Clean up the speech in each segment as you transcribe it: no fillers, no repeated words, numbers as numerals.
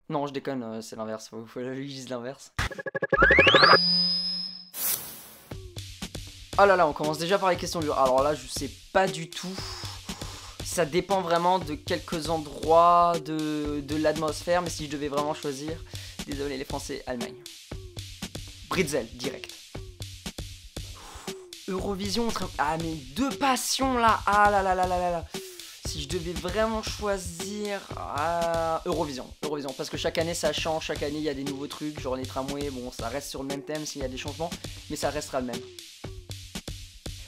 Non, je déconne, c'est l'inverse, faut que je dise l'inverse. Oh là là, on commence déjà par les questions dures. Alors là, je sais pas du tout. Ça dépend vraiment de quelques endroits, de l'atmosphère, mais si je devais vraiment choisir, désolé les Français, Allemagne. Britzel, direct. Eurovision, ah mais deux passions là, ah là là là là là là. Si je devais vraiment choisir, Eurovision, parce que chaque année ça change, chaque année il y a des nouveaux trucs, genre les tramways, bon ça reste sur le même thème s'il y a des changements, mais ça restera le même.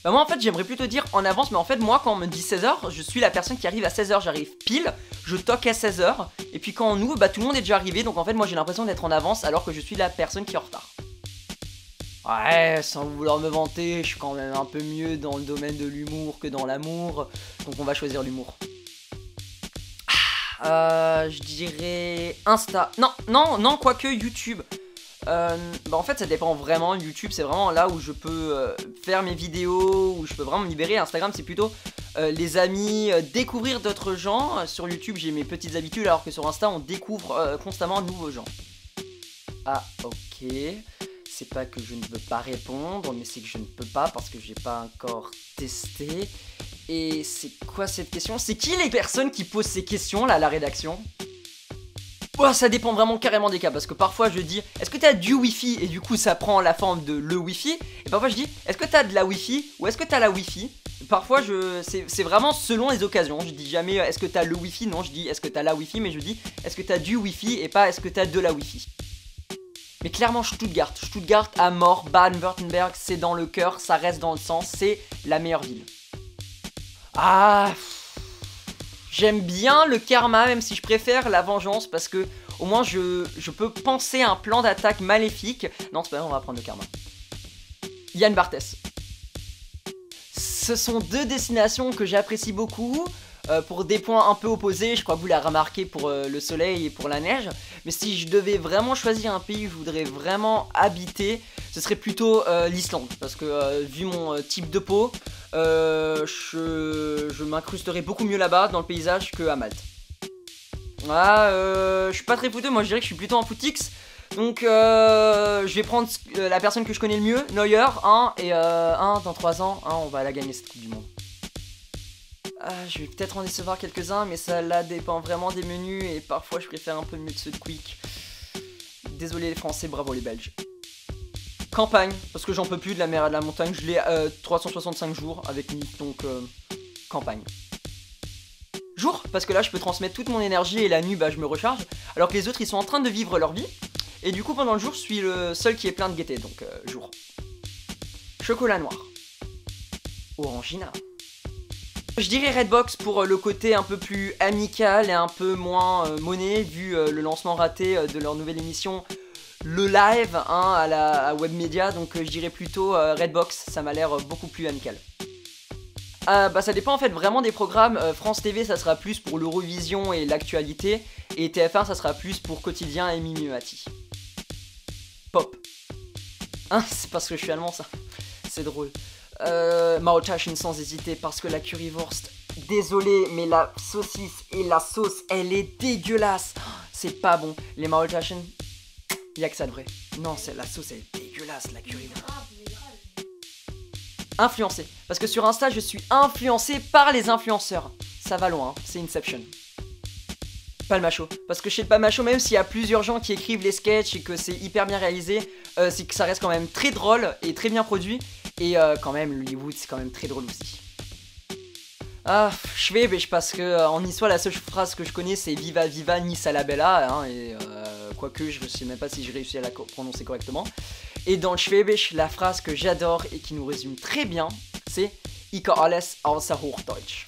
Bah moi en fait j'aimerais plutôt dire en avance, mais en fait moi quand on me dit 16h, je suis la personne qui arrive à 16h, j'arrive pile, je toque à 16h, et puis quand on ouvre, bah tout le monde est déjà arrivé, donc en fait moi j'ai l'impression d'être en avance alors que je suis la personne qui est en retard. Ouais, sans vouloir me vanter, je suis quand même un peu mieux dans le domaine de l'humour que dans l'amour, donc on va choisir l'humour. Je dirais Insta. Non, quoique YouTube. Bah en fait ça dépend vraiment, YouTube c'est vraiment là où je peux faire mes vidéos, où je peux vraiment me libérer. Instagram c'est plutôt les amis, découvrir d'autres gens. Sur YouTube j'ai mes petites habitudes alors que sur Insta on découvre constamment de nouveaux gens. Ah ok, c'est pas que je ne veux pas répondre mais c'est que je ne peux pas parce que j'ai pas encore testé. Et c'est quoi cette question? C'est qui les personnes qui posent ces questions là à la rédaction? Oh, ça dépend vraiment carrément des cas, parce que parfois je dis est-ce que t'as du wifi, et du coup ça prend la forme de le wifi, et parfois je dis est-ce que t'as de la wifi, ou est-ce que t'as la wifi. Parfois c'est vraiment selon les occasions, je dis jamais est-ce que t'as le wifi, non je dis est-ce que t'as la wifi, mais je dis est-ce que t'as du wifi, et pas est-ce que t'as de la wifi. Mais clairement Stuttgart à mort, Baden-Württemberg, c'est dans le cœur, ça reste dans le sang, c'est la meilleure ville. Ah, j'aime bien le karma, même si je préfère la vengeance, parce que au moins je peux penser à un plan d'attaque maléfique. Non, c'est pas vrai, on va prendre le karma. Yann Barthès. Ce sont deux destinations que j'apprécie beaucoup, pour des points un peu opposés. Je crois que vous l'avez remarqué pour le soleil et pour la neige. Mais si je devais vraiment choisir un pays où je voudrais vraiment habiter, ce serait plutôt l'Islande. Parce que vu mon type de peau, je m'incrusterais beaucoup mieux là-bas dans le paysage qu'à Malte. Ah, je suis pas très fouteux, moi je dirais que je suis plutôt un footix. Donc je vais prendre la personne que je connais le mieux, Neuer, et dans 3 ans, on va la gagner cette Coupe du Monde. Je vais peut-être en décevoir quelques-uns, mais ça là dépend vraiment des menus et parfois je préfère un peu mieux de ceux de Quick. Désolé les Français, bravo les Belges. Campagne, parce que j'en peux plus de la mer et de la montagne, je l'ai 365 jours avec Nick, donc campagne. Jour, parce que là je peux transmettre toute mon énergie et la nuit bah je me recharge, alors que les autres ils sont en train de vivre leur vie, et du coup pendant le jour je suis le seul qui est plein de gaieté, donc jour. Chocolat noir. Orangina. Je dirais Redbox pour le côté un peu plus amical et un peu moins monnaie, vu le lancement raté de leur nouvelle émission, le live à Webmedia, donc je dirais plutôt Redbox, ça m'a l'air beaucoup plus amical. Bah ça dépend en fait vraiment des programmes. France TV ça sera plus pour l'Eurovision et l'actualité, et TF1 ça sera plus pour quotidien et Mimimati. Pop. C'est parce que je suis allemand ça, c'est drôle. Maultaschen sans hésiter, parce que la currywurst, désolé mais la saucisse et la sauce elle est dégueulasse, c'est pas bon. Les Maultaschen, y'a que ça de vrai. Non, la sauce elle est dégueulasse, la currywurst. Influencé, parce que sur Insta je suis influencé par les influenceurs. Ça va loin, c'est Inception. Palmacho, parce que chez le Palmacho, même s'il y a plusieurs gens qui écrivent les sketchs et que c'est hyper bien réalisé, c'est que ça reste quand même très drôle et très bien produit. Et quand même, Hollywood, c'est quand même très drôle aussi. Schwäbisch, parce que en niçois, la seule phrase que je connais, c'est Viva Viva Nice à la Bella, et quoique, je sais même pas si j'ai réussi à la prononcer correctement. Et dans le Schwäbisch, la phrase que j'adore et qui nous résume très bien, c'est Ich kann alles außer Hochdeutsch.